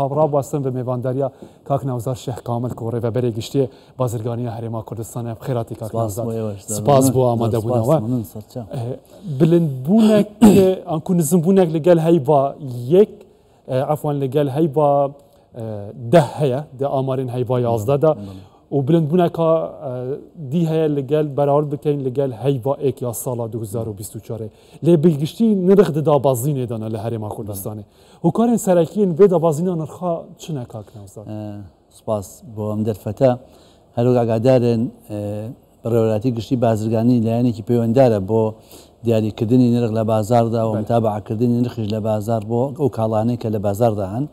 خبرها باستن به میوانداریا کاک نوزار شیخ کامل کوره و برای گشتی بازرگانی هریما کردستان بخیراتی کاک نوزار سپاس بو آماده بودن و بلند بونک آنکو نزم بونک لگل هی با یک عفوا لگل هی با 10 هیا ده آمارین هی با 11 دا و بلند بونک دی هیا لگل برابر بکن لگل هی با یک یا سال 2024 لی بلگشتی نرخ دا بازینه دانه لهریما کردستانه و کارین سرکیین وی دا بازینه نرخا چنه کاک نوزار سپاس بۆ ئەم دەرفەتە هەروەک ئاگادارن بەڕێوەبەری گشتی بازرگانی لایەنێکی پەیوەنددارە بۆ دیاریکردنی نرخ لە بازاردا و متابعەکردنی نرخیش لە بازار بۆ ئەو کاڵانەی کە لە بازاردا هەن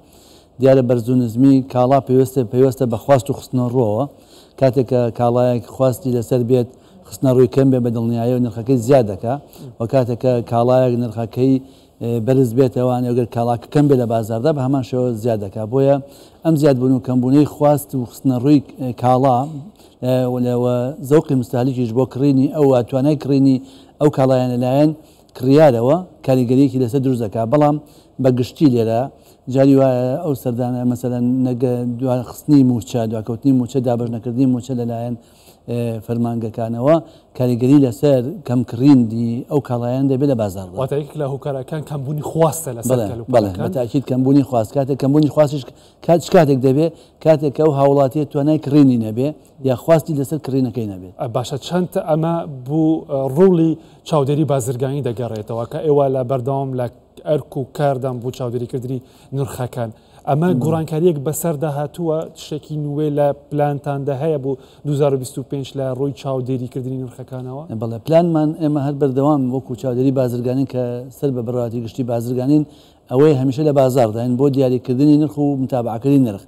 دیارە بەرزونزمی کاڵا پێویستە بە خواست و خستنەڕۆوە کاتێک کە کاڵایەک خواستی لەسەر بێت خستنەڕووی کەم بێ بە دڵنیایی و نرخەکەی زیاد دەکات و کاتێک کە کاڵایەک نرخەکەی بەرز بێتەوە ئەگەر کاڵاکە کەم بێت لە بازاردا بە هەمان شێوە زیاد دەکات بۆیە ئەم زیادبوون و کەمبوونەی خواست و خستنەڕووی کاڵا لەوە زەوقی مستهلکیش بۆ کڕینی ئەو توانای کڕینی ئەو کاڵایان لەلایەن کڕیارەوە کاریگەریەکی لەسەر دروست دەکات بەڵام بە گشتی لێرە جاری وایە ئەو سەردانە مەسەلەن خستنی موچە دواکەوتنی موچە دابەش نەکردنی موچە لەلایەن فەرمانگەکانەوە کاریگەری لەسەر کەمکڕیندی ئەو کاڵایان دەبێت لە بازاردا واتەیەک لە هۆکارەکان کەمبوونی خواستە لەسەر بەتاکید کەمبوونی خواست کاتێک کەمبوونی خواستش کاتێک دەبێت کاتێک ئەو هاوڵاتیە توانای کڕینی نەبێ یا خواستی لەسەر کڕینەکەی نەبێت باشە چەند ئەمە بوو ڕووڵی چاودێری بازرگانی دەگەڕێتەوە کە ئێوە لە بەردەوام لە ئەرک و کاردان بۆ چاودێریکردنی نرخەکان ئەمە گۆڕانکاریەک بەسەردا هاتووە شتێکی نوێ لە پلانتاندا هەیە بۆ 2025 لە ڕووی چاودێریکردنی نرخەکانەوە بەڵێ پلانمان ئێمە هەر بەردەوام وەکو چاودێری بازرگانین کە سەر بە بڕواتی گشتی بازرگانین ئەوەی هەمیشە لە بازارداین بۆ دیاریکردنی نرخ و متابعەکردنی نرخ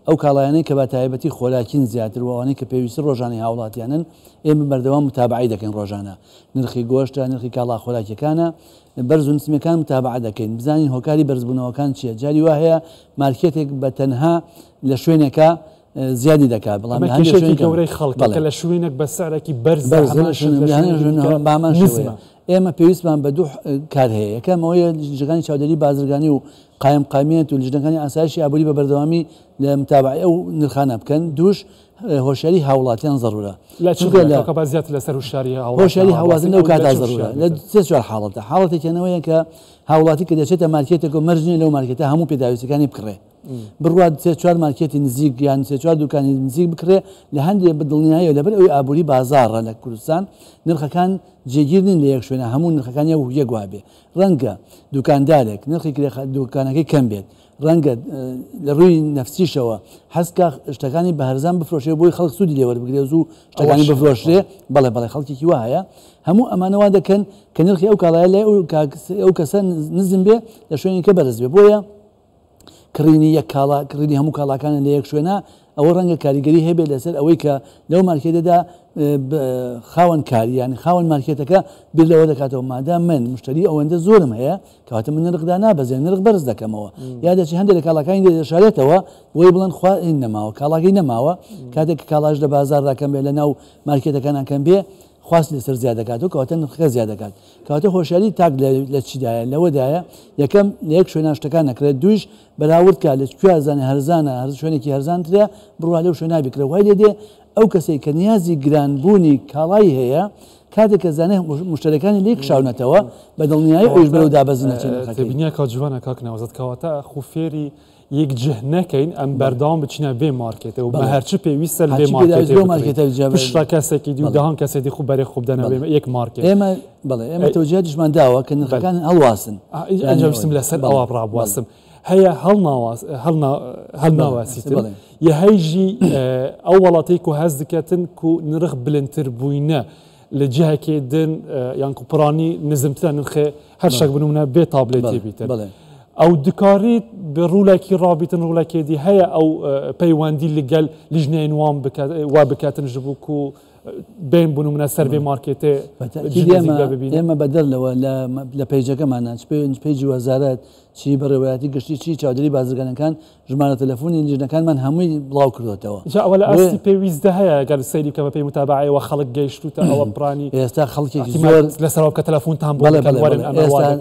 ئەو کاڵایانەی کە بە تایبەتی خۆراکین زیاتر وانەی کە پێویستی ڕۆژانەی هاوڵاتیانن ئێمە بەردەوام متابعی دەکەین ڕۆژانە نرخی گۆشتە نرخی کاڵا خۆراکیەکانە بەرز و نسمیەکان متابعە دەکەین بزانین هۆکاری بەرزبوونەوەکان چییە جاری وا هەیە مارکێتێک بە تەنها لە شوێنێکە زیادی دەکات بەڵام گەورەی خەڵکە لە شوێنێک بە سەرێکی بەرز بامان ئێمە پێویستمان بە دوو کار هەیە یەکەم ئەوەیە لیژنەکانی چاودێری بازرگانی و قایمقامیەت و لیژنەکانی ئاسایشی ئابووری بە بەردەوامی لە متابعی ئەو نرخانە بکەن دووش هۆشیاری هاوڵاتیان ضرورە زیات لەسەر هۆشیاری هاوڵاتیان لەو کاتا ضرورە لە سێ چوار حاڵەتە حاڵەتێکەوەیە کە هاوڵاتی کە دەچێتە مارکێتێک و مەرجنی لەو مارکێتە هەموو پێداویستەکانی بکڕێ بڕوات سێ چوار مارکێتی نزیک یان سێ چوار دوکانی نزیک بکرێ لە هەندێک بەدڵنیایی لەبەر ئەوی ئابووری بازاڕە لە کوردستان نرخەکان جێگیر نین لە یەک شوێنە هەموو نرخەکانی یەک وابێ ڕەنگە دوکاندارێک نرخی دوکانەکەی کەم بێت ڕەنگە لە ڕووی نەفسیشەوە حەسکە شتەکانی بە هەرزان بفرۆشێ بۆی خەڵک سوودی لێوەربگرێ زوو شتەکانی بفرۆشرێ بەڵێ خەڵکێکی وایە هەموو ئەمانەوە دەکەن کە نرخی ئەو کاڵایە لای ئەو کەسە نزم بێ لە شوێنی کە بەرز بێ بۆیە کڕینی یەک کاڵا کڕینی هەموو کاڵاکانە لە یەک شوێنە ئەوە ڕەنگە کاریگەری هەبێت لەسەر ئەوەی کە لەو مارکێتەدا خاوەن کاری ینی خاوەن مارکێتەکە بیر لەوە دەکاتەوە مادام من مشتری ئەوەندە زۆرم هەیە کەواتە من نرخدا نابەزێن نرخ بەرز دەکەمەوە یا دەچی هەندێک لە کاڵاکانی دەشارێتەوە بۆی بڵێن خوا نەماوە کاڵاکەی نەماوە کاتێک کە کاڵاش لە بازارداکەم بێ لە ناو مارکێتەکانان کەم بێ خواستی لەسەر زیاد دەکات و کەواتە نرخەکە زیاد دەکات کەواتە هۆشیاری تاک لە چیدایە لەوەدایە یەکەم لە یەک شوێنە شتەکان نەکرێت دووش بەراورد کە لە کوێزانانی هەرزانە هەر شوێنێکی هەرزانترە بڕوا لەو شوێنە بکرێ وای لێ دێ ئەو کەسێک کە نیازی گرانبوونی کاڵایی هەیە کاتێک کە زانێ مشتەکانی لێ کشاونەتەوە بە دڵنیایی ئەوش بەرەو دابەزینە کا جوانە کاک ناوزەت کەواتە خوفێری یەک جه نەکەین ئەم بەردەوام بچینە بێ مارکێتە و بە هەرچی پێویستە لێ مارکێت پشتا کەسێکی دی و داهان کەسێکی خوب بەرێ خوب دەنەوێ یەک مارکێت ئێمە تەوجیهاتیشمان داوە کە نرخەکان هەڵواسن ئەنجامستم لەسەر ئەوە ڕابواستم هەیە هەڵ ناواسیتر یە هەیژی ئەو وڵاتەی و هەز دکەتن و نرخ بلندتر بووینە لە جهەکێ دن یان کوپڕانی نزمترە نرخێ هەر شەک بنومونە بێ تابلێتی بیتر ئەو دکارێت بە ڕوولێکی ڕابیتن ڕوولەکێدی هەیە ئەو پەیوەندی لەگەل لیژنەیەن وا بکاتن ji بوو و بین بوون منە سەروێ مارکێتێ ئێمە بەدەرلەوە لە پیجەکەمانە پیجی وەزارەت چی بەڕێوەتی گشتی چی چاودێری بازرگانەکان ژمارە تەلەفۆنی لیژنەکانمان هەمووی بڵاو کردوێتەوە ئەوە لە ئاستی پێویستە هەیە گەر سەیری کە بە پێی متابعەوە خەڵک گەیشتوتە ئەوە پڕانی ئێستا خەڵکێکی زۆر لەسەرەوە کە تەلەفۆنتان بۆ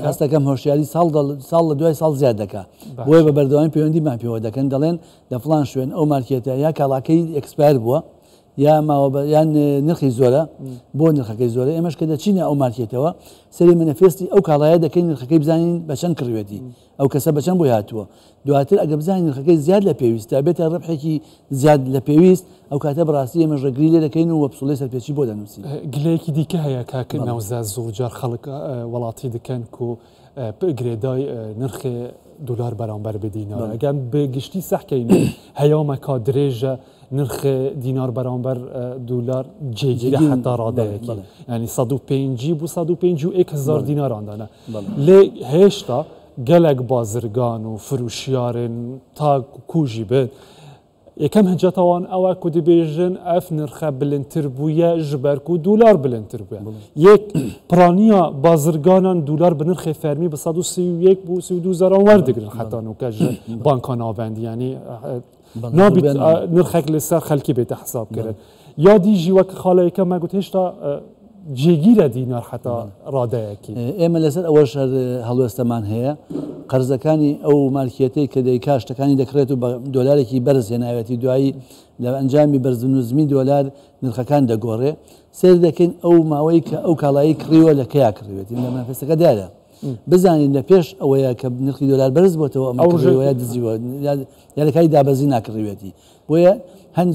ئێستاکەم هۆشیاری ساڵ لە دوای ساڵ زیاد دەکات بۆیە بە بەردەوامی پەیوەندیمان پێوە دەکەن دەڵێن لە فڵان شوێن ئەو مارکێتە یا کاڵاکەی ئەکسپایر بووە یان نرخی زۆرە بۆ نرخەکەی زۆرە ئێمەش کە دەچینە ئەو مارکێتەوە سەری منەفێستی ئەو کاڵایە دەکەین نرخەکەی بزانین بەچەند کڕوێتی ئەو کەسە بەچەند بۆی هاتووە دواتر ئەگە بزانین نرخەکەی زیاد لە پێویستە بێتە ڕبحێکی زیاد لە پێویست ئەو کاتە بەڕاستی ئێمە ژەگری لێ دەکەین و وەپسوڵەی سەرپێچی بۆ دەنووسین گلەیەکی دیکە هەیە کاکە ناوزە زۆر جار خەڵک وڵاتی دەکەن و گرێدای نرخی دلار بەرامبەر بە دینار ئەگەم بگشتی سەحکەین هەیامەکە درێژە نرخ دینار بەرامبەر دلار جێگیرە حتا ڕادەیەکی ینی 150 بۆ 150,000 دیناراندانە لێ هێشتا gelek bazirgan û firûşiyarên ta ku jî bin yekem hiceta wan ew e ku dibêjin ev nirxe bilindtir bûye ji ber ku dolar bilindtir bûye yek piraniya bazirganan dolar bi nirxê fermî bi 131 bû 32 zeran werdigirin heta nûke ji banka navendî yanî nabît nirxek li ser xelkî bête hesab kirin ya dî jî wek xaleyeke me got hêşta جێگیرە دینار حتا ڕادەیەکی ئێمە لەسەر ئەوەش هەڵوێستەمان هەیە قەرزەکانی ئەو مارکێتەی کە دەیکا شتەکانی دەکرێت و بە دۆلارێکی بەرز هێناوێتی دوایی لە ئەنجامی بەرزنوزمی دۆلار نرخەکان دەگۆڕێ سێر دەکەین ئەو ماوەی کە ئەو کاڵایی کڕیوە لە کەیا کڕوێتی لە مانفێستەکە دیارە بزانین لە پێش ئەوەیە کە نرخی دۆلار بەرز بۆتەوە ئەمەوەیە دزیوە یا لەکاری دابەزی ناکڕوێتی بۆیە هەند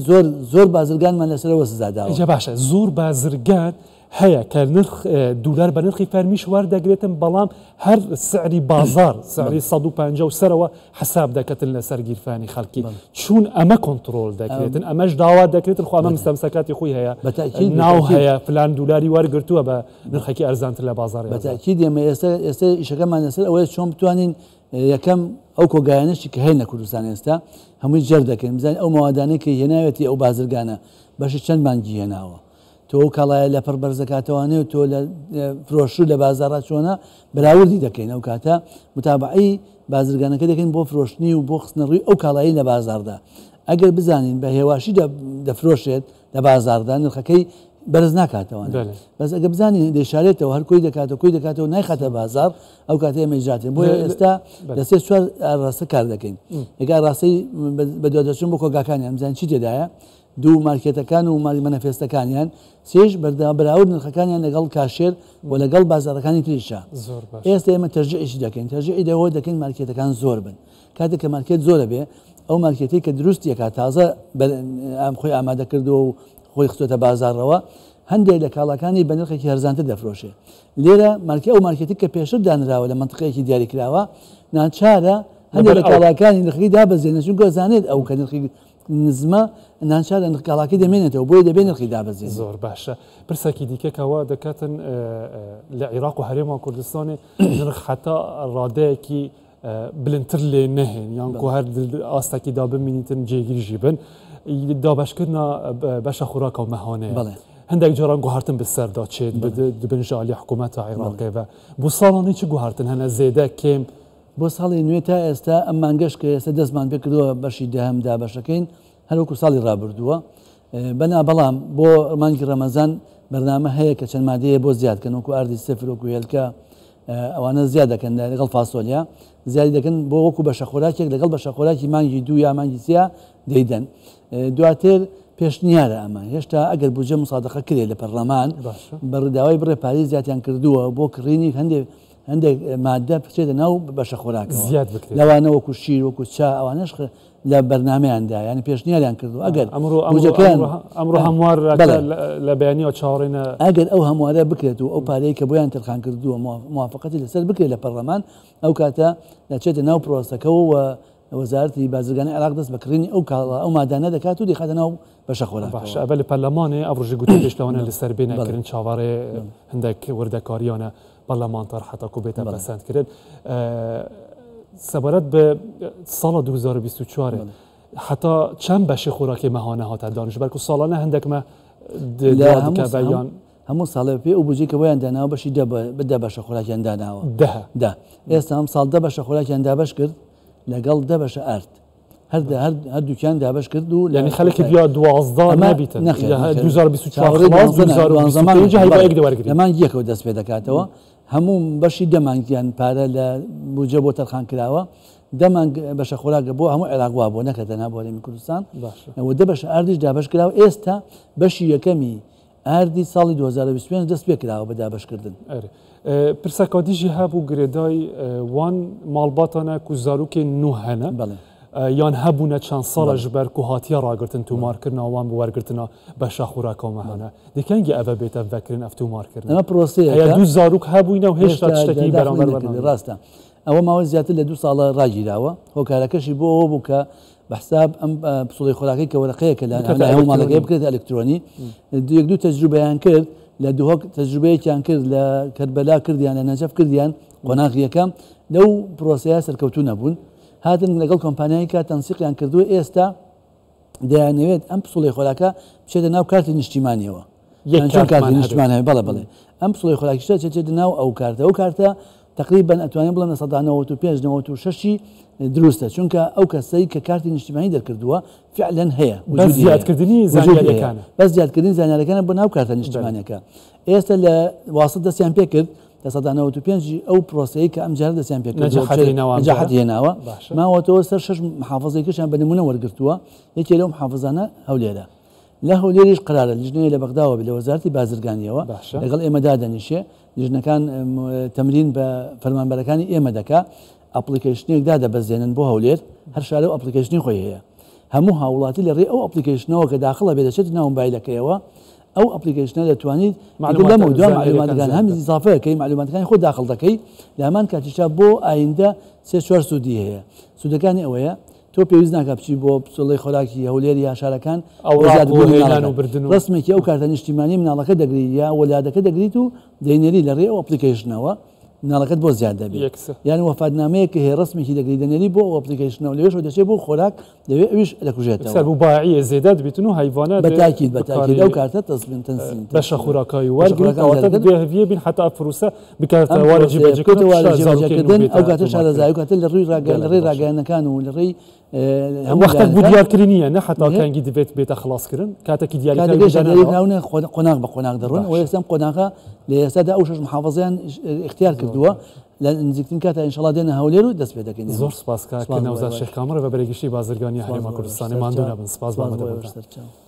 زۆر بازرگانمان لەسەرەوە سزاداوە باشە زۆر بازرگان هەیە کە نرخ دولار بە نرخی فەرمیش وەردەگرێتن بەڵام هەر سعری بازار سعری 150 و سەرەوە حساب دەکەتن لەسەر گیرفانی خەڵکی چون ئەمە کۆنتترۆل دەکرێتن ئەمەش داوا دەکرێتن خواامە مستەمسەکاتی خۆی هەیە ناو هەیە فلان دولاری وەرگرتووە بە نرخێکی ئەرزانتر لە بازار بەتاکی دێمە ئێستا ئیشەکەمان لەسەر ئەوەیە چۆن بتوانین یەکەم ئەو کۆگایانشی کە هەیە لە کوردستان ئێستا هەمووی جەر دەکەین بزانین ئەو ماوادانەی کە هێناوێتی ئەو بازرگانە بەشی چەند مانگی هێناوە تۆ کاڵایە لە پڕ بەرزەکاتەوانێ و تۆ لە فرۆشت لە بازارڕات چۆنە بەراوردی دەکەین ئەو کاتە متابعی بازرگانەکە دەکەین بۆ فرۆشتنی و بۆ خستنەڕووی ئەو کاڵایی لە بازاردا ئەگەر بزانین بە هێواشی دەفرۆشێت لە بازاردا نرخەکەی بەرز ناکاتەوە بەس ئەگە بزانین دەشارێتەوە هەر کوی دەکاتەوە نایخاتە بازار ئەو کاتە ئێمەجاتێن بۆ ئێستا لە سێ چوار ڕاستە کار دەکەین ئەگەر ڕاستی بەدوادەچون بۆ کۆگاکانیان بزانین چی تێدایە دوو مارکێتەکان و مەنەفێستەکانیان سێش بەراورد نرخەکانیان لەگەڵ کاشێر و لەگەڵ بازارەکانی تریشە ئێستا ئێمە تەرجیعیشی دەکەین تەرجیعی دەوە دەکەین مارکێتەکان زۆر بن کاتێک کە مارکێت زۆرە بێ ئەو مارکێتی کە دروستیەکە تازە ئەم خۆی ئامادە کردووە و خۆی خستۆتە بازارڕەوە هەندێک لە کاڵەکانی بە نرخێکی هەرزانتر دەفرۆشێ لێرە ئەو مارکێتی کە پێشتر دانراوە لە منطقەیەکی دیاریکراوە ناچارە هەندێک لە کاڵاکانی نرخی دابەزێنە چونکە زانێت ئەو کە نرخی نزمە نانچارە نرخکاڵاکی دەمێنێتەوە بۆی دەبێت نرخی دابەزێت زۆر باشە پرسێکی دیکەکەەوە دەکاتن لە عێراق و هەرێما کوردستانی نرخ حتا ڕادەیەکی بلندتر لێ نەهێن یان کو هەر ئاستێکی دا بمینیتن جێگیریژی بن دابشکردنا بەشە خوراکە و مەهانەیە هەندێک جاران گوهارتن بەسەردا چێت دبنجالی حکوومەتە عێراقیەوە بۆ ساڵانی چ گوهارتن هەنە زێدە کێم بۆ ساڵی نوێ تا ئێستا ئەم مانگەش کە ئێستا دەستمان پێ کردووە بەشی دەهەمدا بەشەکەین هەروەکو ساڵی ڕابردووە بەنا بەڵام بۆ مانگی ڕەمەزان بەرنامە هەیە کە چەند مادەیە بۆ زیادکەن وەکو ئاردی سفر وەکو هێلکە ئەوانە زیاد دەکەن لەگەڵ فاسۆلیا زیادی دەکەن بۆ وەکو بەشە خۆراکێک لەگەڵ بەشە خۆراکی مانگی دوو یا مانگی سیا دەیدەن دواتر پێشنیارە ئەمە هێشتا ئەگەر بجە مسادقە کرێ لە پەرلەمان بەڕداوای بڕێ پاری زیاتیان کردووە بۆ کڕینی هەندێک مادە بچێتە ناو بەشە خۆراک زیاد لەوانە وەکو شیر وەکو چا ئەوانش لە بەرنمەیاندا ینی پێشنیاریان کردو ئەگەر ئەمڕۆ هەموار لە بەیانیەوە چاوەڕێنە ئەگەر ئەو هەموارە بکرێت و ئەو پارەی کە بۆیان تەرخان کردووە موافقەتی لەسەر بکرێت لە پەرلەمان ئەو کاتە دەچێتە ناو پرۆسەکەەوە و وەزارەتی بازرگانی عێراق دەست بەکڕینی ئەو مادانە دەکات و دەخاتە ناو بەشە خۆراک باشە ئەبە لە پەرلەمانێ ئەڕۆژی گوتی پێشتەوانە لەسەر بێنەکردن چاوەڕێ هەندێک وردەکاریانە پەرلەمانتار حتاکو بێتە بەسەندکردن سەبارەت بە ساڵە 2024 حتا چەند بەشی خۆراکی مەهانە هاتە دانیش بەرک و ساڵانە هەندێکمە هەموو ساڵێ پێ و بجێکە ویان داناوە بەشی بدە بەشە خۆراکیان داناوە دا ئێستا ئەم ساڵ دە بەشە خۆراکیان دابش کرد لەگەڵ دە بەشە ئارد هەردووکیان دابش کرد و لەنی خەڵکی بیا 12 نابیتن لەمان یەکەوە دەست پێ دەکاتەوە هەموو بەشی دەمانگیان پارە لە بجە بۆ تەرخان کراوە دەمان بەشە خۆراکە بۆ هەموو عێراقوا بۆ نەکەتە نابۆرەمی کوردستان دە بەشە ئاردیش دابش کراوە ئێستا بەشی یەکەمی ئاردی ساڵی 2025 دەست پێ کراوە بە دابشکردن پرسەکاتیژی هەبوو گرێدای وان ماڵباتانە و زارۆکێ نو هەنە یان هەبوونە چەند ساڵە ji ber ku hatiye ragirin tûmarkirina wan bi wergirtina beşa xuraka me hene dikengî ev bête vekirin ev tûmarkirin ev proseye ya du zarok hebûne û hêşta tiştekî beraber rast e ew mawe ziyatî li 2 sala ragîrawe hokarekeşî bo o bû ke bihsab em pisolê xurakî ke wereqeyeke li hemû malekê bikirin elektrînî yek du tecrübeyan kir li duhok tecrübeyekian kir li Kerbela kirdiyan li Necef kirdiyan qonaqî yekem lew proseya serkewtû nebûn هاتن لەگەڵ کۆمپانیایکە تەنسیقیان کردووە ئێستا دەیانەوێت ئەم پسوڵی خۆراکە بچێتە ناو کارتی نیشتیمانیەوە کارتی نیشتیمانەوە بەڵێ ئەم پسوڵی خۆراکیشتە چێتە ناو ئەو کارتە تقریبا ئەتوانین بڵێن 95 دروستە چونکە ئەو کەسەی کە کارتی نیشتیمانی دەرکردووە فعلا هەیە زیادکردنی زانیاریەکانە بەس زیادکردنی زانیاریەکانە بۆ ناو کارتە نیشتیمانیەکە ئێستا لە واسط دەستیان پێ کرد لە 95 ئەو پرۆسەیە کە ئەم جار دەستیان پێ نەجاحەت هێناوە ماوەتەوە سەر 6 محافظەیەکەشیان بە نمونە وەرگرتووە یەکێ لەو محافظانە هەولێرە لە هەولێریش قرارە لیژنەیە لە بەغداوە لە وەزارەتی بازرگانیەوە لەگەڵ ئێمەدا دەنیشێ لیژنەکان تەمرین بە فەرمانبەرەکانی ئێمە دەکا ئەپلیکیشنێک دادەبەزێنن بۆ هەولێر هەر شارە و ئەپلیکیشنی خۆی هەیە هەموو هاوڵاتی لە ڕێ ئەو ئەپلیکیشنەوە کە داخڵە بێ دەچێت ناو مۆبایلەکەیەوە ئەو ئەپلیکیشنە دەتوانیت معلوماتەکان هەم ئیزافەکەی معلوماتەکانی خۆ داخڵ دەکەی لە هەمان کاتیشا بۆ ئایندە 3-4 سوودی هەیە سوودەکانی ئەوەیە تۆ پێویست ناکە بچی بۆ پسۆڵی خۆراکی هەولێر یا شارەکان ڕسمێکی ئەو کارتە نیشتیمانی مناڵەکە دەگریت یا وەلادەکە دەگریت و دەینێری لە ڕێ ئەو ئەپلیکیشنەوە مناڵەکەت بۆ زیاد دەبێت یان وەفادنامەیەکە هەیە ڕسمێکی دەگری دەنێری بۆ ئەپلیکیشنەوە لەوێش دەچێت بۆ خۆراک دەوێت ئەویش دەکوژێتەوە سەربووباعیە زێدە دەبێتن و حیوانات بەتاکید ئەو کارتە تەسبین تەنسین بەشە خۆراکایی وەرگرتەوە بێهویە بین حتا فروسە بکاتە وارەجێبەجێکردن ئەو کاتە شارەزای و کاتە لە ڕووی لە ڕێی ڕاگەیانەکان و لە ڕێی وەختێک بوو دیارکردنیە نە حتاکەنگی دەبێت بێتە خلاصکردن کاتێکی دیاریراونە قۆناغ بە قۆناغ دەڕۆن و ئێستام قۆناغە لە ئێستادا ئەو شش محافظەیان اختیار کردووە لە نزیکترین کاتە ئینشەڵا دێنە هەولێر و دەست پێ دەکەین زۆر سپاس کاک نەوزاد شێخ کامەڕ بە بەرەگشتی بازرگانی هەرێما کوردستانی ماندوو نەبن سپاس بە ئەمەدە